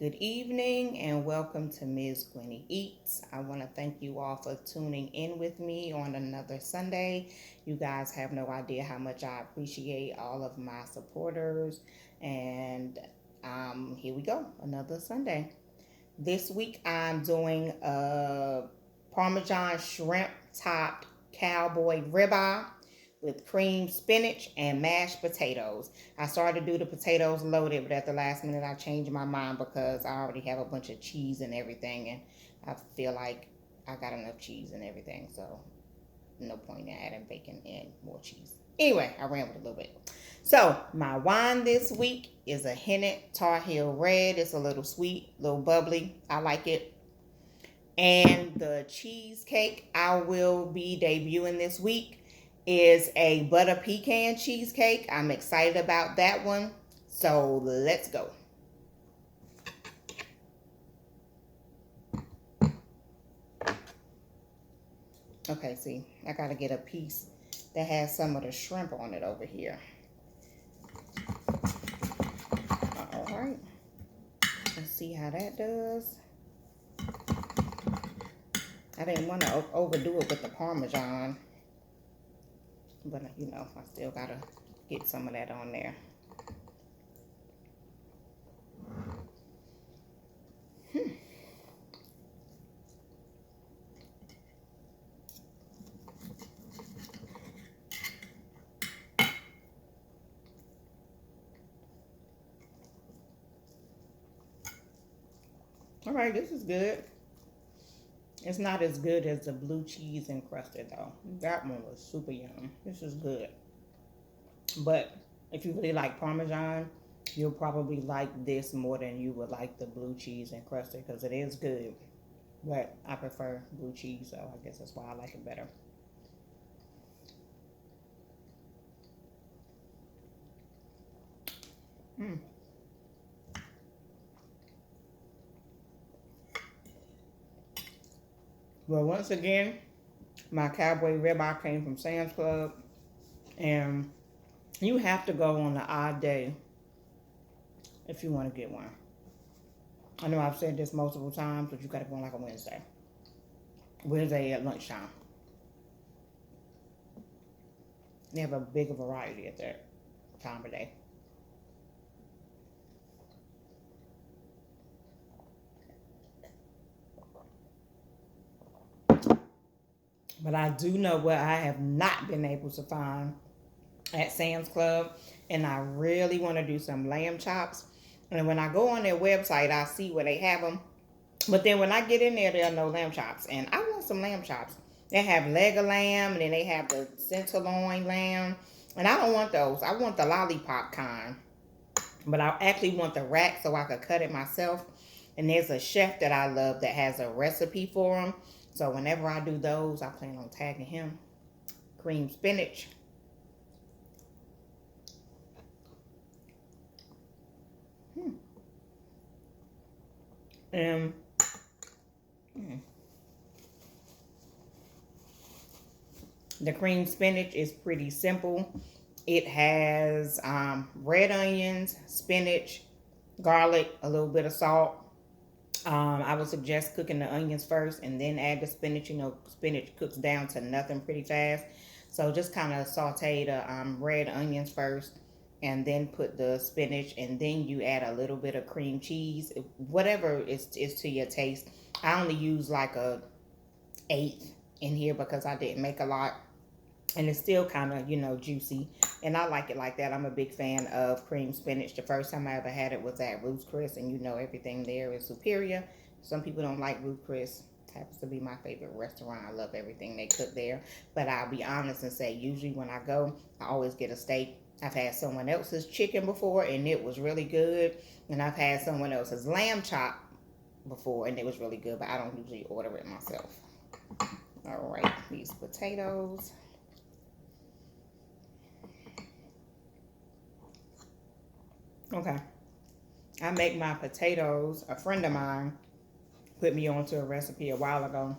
Good evening and welcome to Ms. Gwenny Eats. I want to thank you all for tuning in with me on another Sunday. You guys have no idea how much I appreciate all of my supporters. And here we go, another Sunday. This week I'm doing a Parmesan shrimp topped Cowboy ribeye with cream spinach and mashed potatoes. I started to do the potatoes loaded, but at the last minute I changed my mind because I already have a bunch of cheese and everything, and I feel like I got enough cheese and everything, so no point in adding bacon and more cheese. Anyway, I ran with a little bit. So my wine this week is a Hennet Tar Heel Red. It's a little sweet, a little bubbly. I like it. And the cheesecake I will be debuting this week is a butter pecan cheesecake. I'm excited about that one. So let's go. Okay, see, I gotta get a piece that has some of the shrimp on it over here. All right, let's see how that does. I didn't want to overdo it with the Parmesan, but you know, I still gotta get some of that on there. All right, this is good. It's not as good as the blue cheese encrusted though. That one was super yum. This is good. But if you really like Parmesan, you'll probably like this more than you would like the blue cheese encrusted because it is good. But I prefer blue cheese, so I guess that's why I like it better. Mm. Well, once again, my Cowboy ribeye came from Sam's Club, and you have to go on the odd day if you want to get one. I know I've said this multiple times, but you got to go on like a Wednesday. Wednesday at lunchtime. They have a bigger variety at that time of day. But I do know what I have not been able to find at Sam's Club, and I really want to do some lamb chops. And when I go on their website, I see where they have them. But then when I get in there, there are no lamb chops, and I want some lamb chops. They have leg of lamb, and then they have the tenderloin lamb, and I don't want those. I want the lollipop kind, but I actually want the rack so I could cut it myself. And there's a chef that I love that has a recipe for them. So whenever I do those, I plan on tagging him. Cream spinach. Hmm. And the cream spinach is pretty simple. It has red onions, spinach, garlic, a little bit of salt. I would suggest cooking the onions first and then add the spinach. You know, spinach cooks down to nothing pretty fast. So just kind of saute the red onions first and then put the spinach, and then you add a little bit of cream cheese. Whatever is to your taste. I only use like a eighth in here because I didn't make a lot. And it's still kind of, you know, juicy. And I like it like that. I'm a big fan of cream spinach. The first time I ever had it was at Ruth's Chris, and you know everything there is superior. Some people don't like Ruth's Chris. Happens to be my favorite restaurant. I love everything they cook there. But I'll be honest and say, usually when I go, I always get a steak. I've had someone else's chicken before, and it was really good. And I've had someone else's lamb chop before, and it was really good. But I don't usually order it myself. All right, these potatoes. Okay. I make my potatoes. A friend of mine put me onto a recipe a while ago.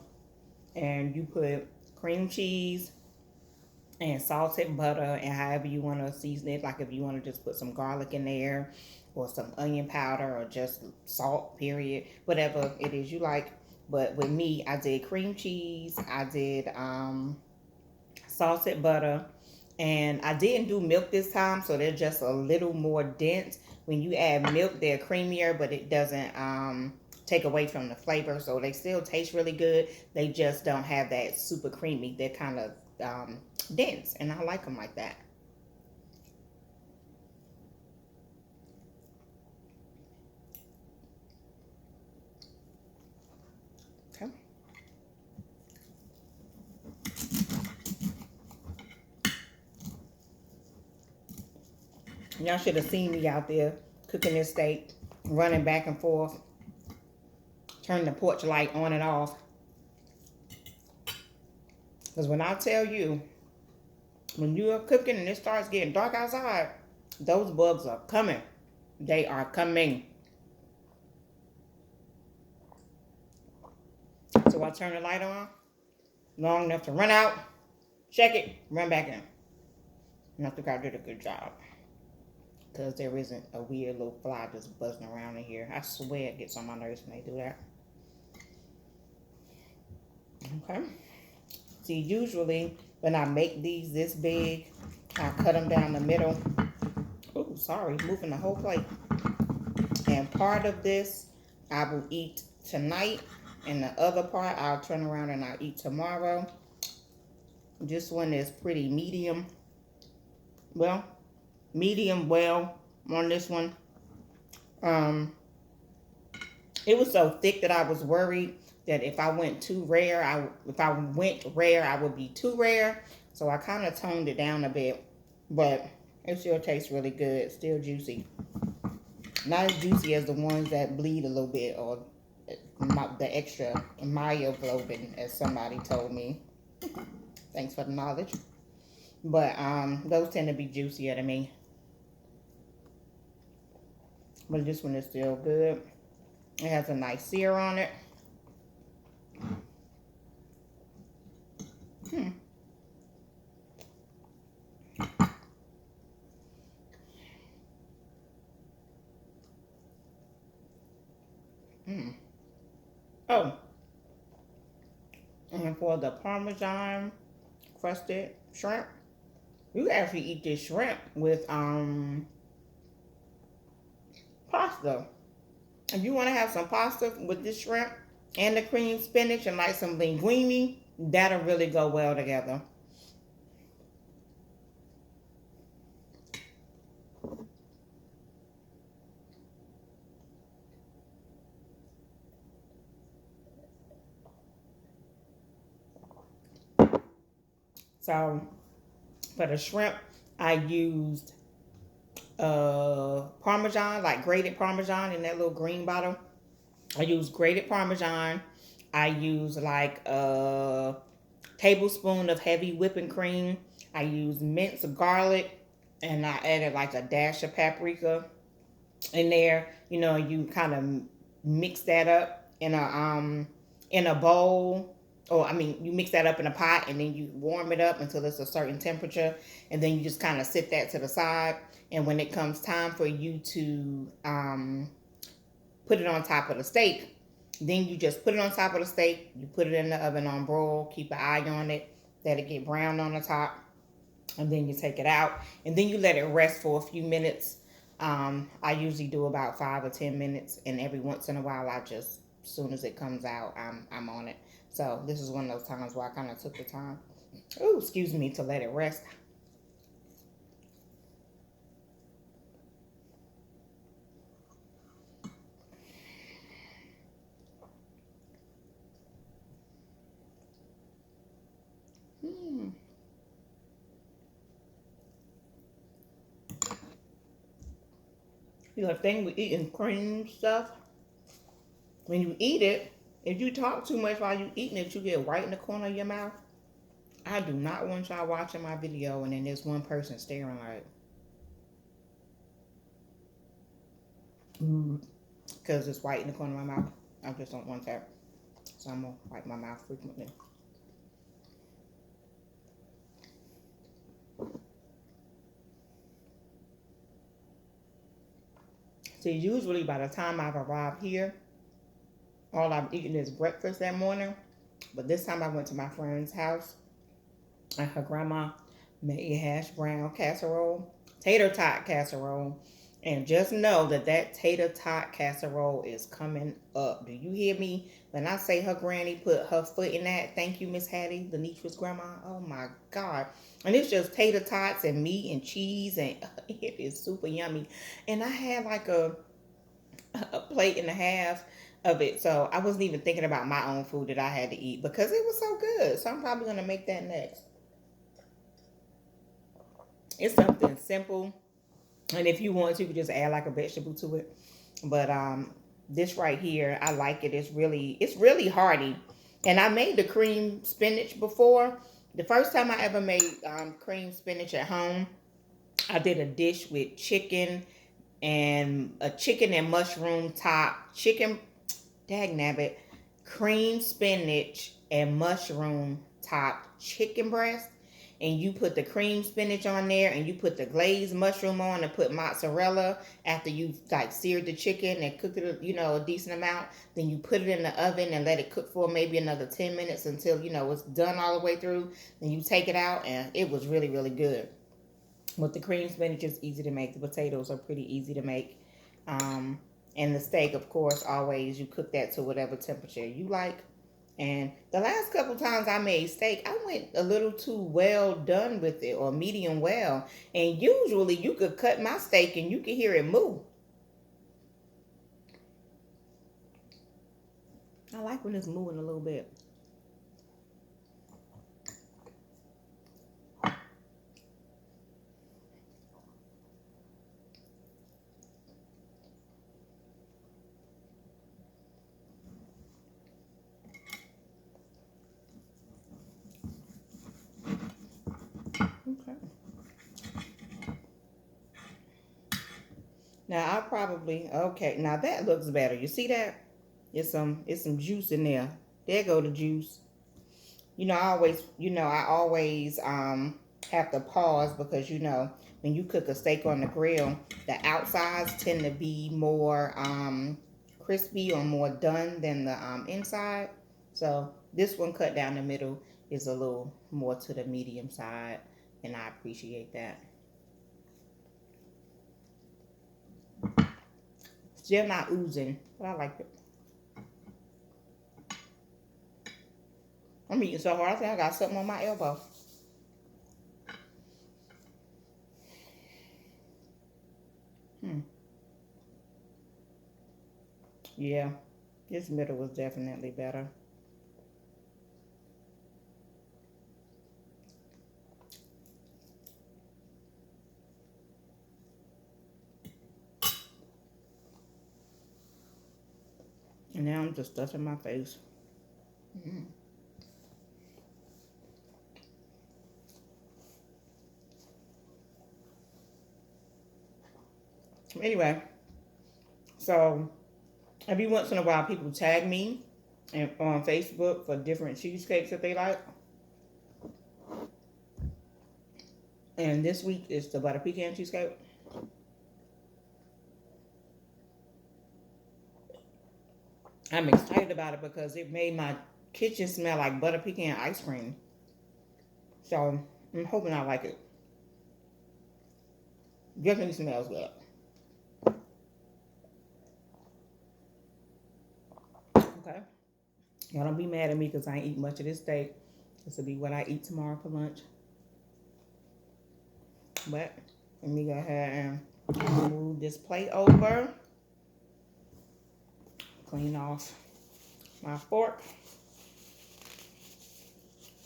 And you put cream cheese and salted butter and however you want to season it. Like if you want to just put some garlic in there or some onion powder or just salt, period. Whatever it is you like. But with me, I did cream cheese. I did salted butter. And I didn't do milk this time, so they're just a little more dense. When you add milk, they're creamier, but it doesn't take away from the flavor. So they still taste really good. They just don't have that super creamy. They're kind of dense, and I like them like that. Okay. Y'all should have seen me out there cooking this steak, running back and forth, turning the porch light on and off. Because when I tell you, when you are cooking and it starts getting dark outside, those bugs are coming. They are coming. So I turn the light on long enough to run out, check it, run back in. And I think I did a good job. Because there isn't a weird little fly just buzzing around in here. I swear it gets on my nerves when they do that. Okay. See, usually when I make these this big, I cut them down the middle. Oh, sorry, moving the whole plate. And part of this I will eat tonight, and the other part I'll turn around and I'll eat tomorrow. This one is pretty medium. Well, medium well on this one. It was so thick that I was worried that if I went too rare, I would be too rare. So I kind of toned it down a bit, but it still tastes really good. Still juicy. Not as juicy as the ones that bleed a little bit, or the extra myoglobin, as somebody told me. Thanks for the knowledge. But those tend to be juicier to me. But this one is still good. It has a nice sear on it. Oh, and for the Parmesan crusted shrimp, you can actually eat this shrimp with pasta. If you want to have some pasta with this shrimp and the cream spinach and like some linguine, that'll really go well together. So for the shrimp, I used Parmesan, like grated Parmesan in that little green bottle. I used grated Parmesan. I used like a tablespoon of heavy whipping cream. I used minced garlic, and I added like a dash of paprika in there. You know, you kind of mix that up in a bowl. Or I mean, you mix that up in a pot, and then you warm it up until it's a certain temperature, and then you just kind of sit that to the side. And when it comes time for you to put it on top of the steak, then you just put it on top of the steak. You put it in the oven on broil. Keep an eye on it, let it get brown on the top, and then you take it out, and then you let it rest for a few minutes. I usually do about 5 or 10 minutes, and every once in a while, I just, as soon as it comes out, I'm on it. So this is one of those times where I kind of took the time, oh, excuse me, to let it rest. You know, the thing with eating cream stuff, when you eat it, if you talk too much while you eating it, you get right in the corner of your mouth. I do not want y'all watching my video and then there's one person staring like, because it's white in the corner of my mouth. I just don't want that. So I'm going to wipe my mouth frequently. See, usually by the time I've arrived here, all I've eaten is breakfast that morning. But this time I went to my friend's house and her grandma made hash brown casserole, tater tot casserole. And just know that that tater tot casserole is coming up. Do you hear me? When I say her granny put her foot in that, thank you, Miss Hattie, Lenitra's grandma. Oh my God. And it's just tater tots and meat and cheese, and it is super yummy. And I had like a plate and a half of it. So I wasn't even thinking about my own food that I had to eat because it was so good. So I'm probably going to make that next. It's something simple. And if you want to, you could just add like a vegetable to it. But this right here, I like it. It's really hearty. And I made the cream spinach before. The first time I ever made cream spinach at home, I did a dish with chicken and mushroom top. Chicken, dagnabbit, cream spinach and mushroom top chicken breast. And you put the cream spinach on there, and you put the glazed mushroom on, and put mozzarella after you like seared the chicken and cooked it, a decent amount. Then you put it in the oven and let it cook for maybe another 10 minutes until it's done all the way through. Then you take it out, and it was really, really good. With the cream spinach, it's easy to make. The potatoes are pretty easy to make. And the steak, of course, always you cook that to whatever temperature you like. And the last couple times I made steak, I went a little too well done with it, or medium well. And usually you could cut my steak and you could hear it move. I like when it's moving a little bit. Okay. Now now that looks better. You see that? It's some juice in there. There go the juice. I always have to pause because when you cook a steak on the grill, the outsides tend to be more crispy or more done than the inside. So this one cut down the middle is a little more to the medium side, and I appreciate that. Still not oozing, but I like it. I'm eating so hard, I think I got something on my elbow. Yeah, this middle was definitely better. And now I'm just stuffing my face. Mm. Anyway, so every once in a while people tag me on Facebook for different cheesecakes that they like. And this week is the butter pecan cheesecake. I'm excited about it because it made my kitchen smell like butter pecan ice cream. So I'm hoping I like it. Definitely smells good. Okay. Y'all don't be mad at me because I ain't eat much of this steak. This will be what I eat tomorrow for lunch. But let me go ahead and move this plate over. Clean off my fork.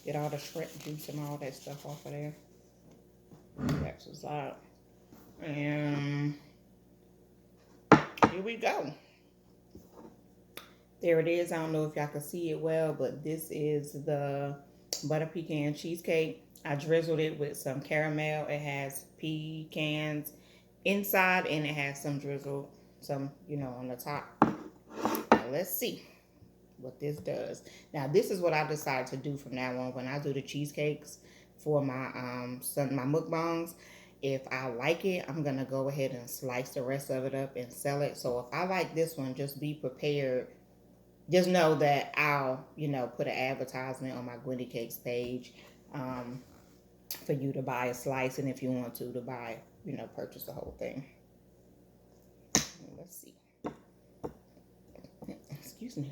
Get all the shrimp juice and all that stuff off of there. That's what's up. And here we go. There it is. I don't know if y'all can see it well, but this is the butter pecan cheesecake. I drizzled it with some caramel. It has pecans inside, and it has some drizzle, on the top. Now let's see what this does. Now this is what I decided to do from now on when I do the cheesecakes for my my mukbangs. if I like it, I'm going to go ahead and slice the rest of it up and sell it. So if I like this one, just be prepared. Just know that I'll, put an advertisement on my Gwenny Cakes page for you to buy a slice. And if you want to buy, purchase the whole thing. Let's see. Excuse me.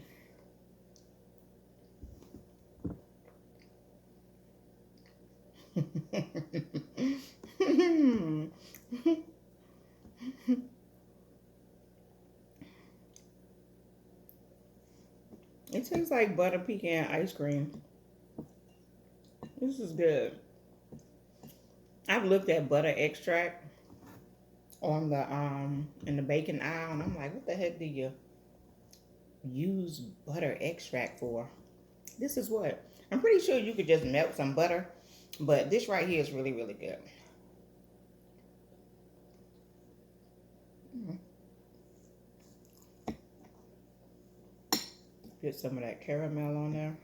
It tastes like butter pecan ice cream. This is good. I've looked at butter extract on the in the bacon aisle, and I'm like, what the heck do you use butter extract for? This is what I'm pretty sure you could just melt some butter, but this right here is really, really good. Get some of that caramel on there.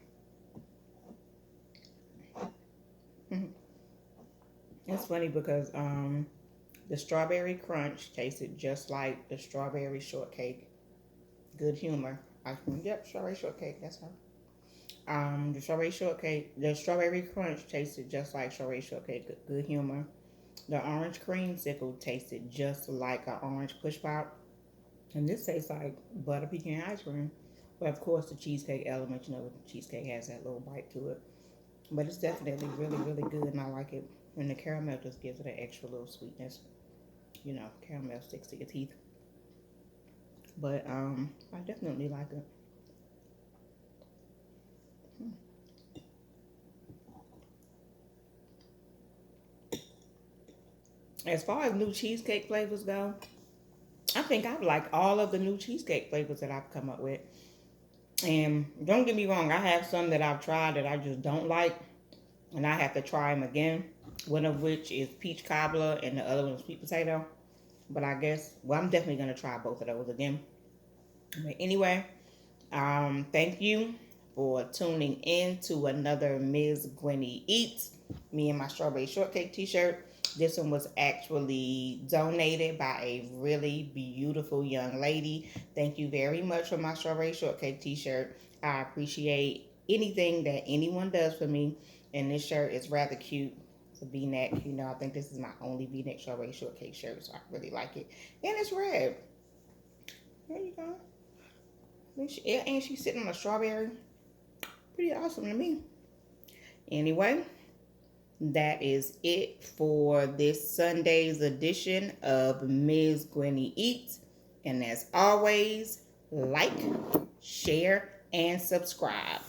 It's funny because the strawberry crunch tasted just like the strawberry shortcake. Good humor. Yep, strawberry shortcake. That's her. The strawberry crunch tasted just like strawberry shortcake. Good humor. The orange creamsicle tasted just like an orange push pop, and this tastes like butter pecan ice cream. But of course, the cheesecake element, the cheesecake has that little bite to it. But it's definitely really, really good, and I like it. And the caramel just gives it an extra little sweetness. Caramel sticks to your teeth. But I definitely like it. As far as new cheesecake flavors go, I think I like all of the new cheesecake flavors that I've come up with. And don't get me wrong, I have some that I've tried that I just don't like, and I have to try them again. One of which is peach cobbler, and the other one is sweet potato. But I guess, I'm definitely going to try both of those again. But anyway, thank you for tuning in to another Ms. Gwenny Eats. Me and my strawberry shortcake t-shirt. This one was actually donated by a really beautiful young lady. Thank you very much for my strawberry shortcake t-shirt. I appreciate anything that anyone does for me. And this shirt is rather cute. It's a v-neck. I think this is my only v-neck strawberry shortcake shirt, so I really like it. And it's red. There you go. And she's sitting on a strawberry. Pretty awesome to me. Anyway, that is it for this Sunday's edition of Ms. Gwenny Eats. And as always, like, share, and subscribe.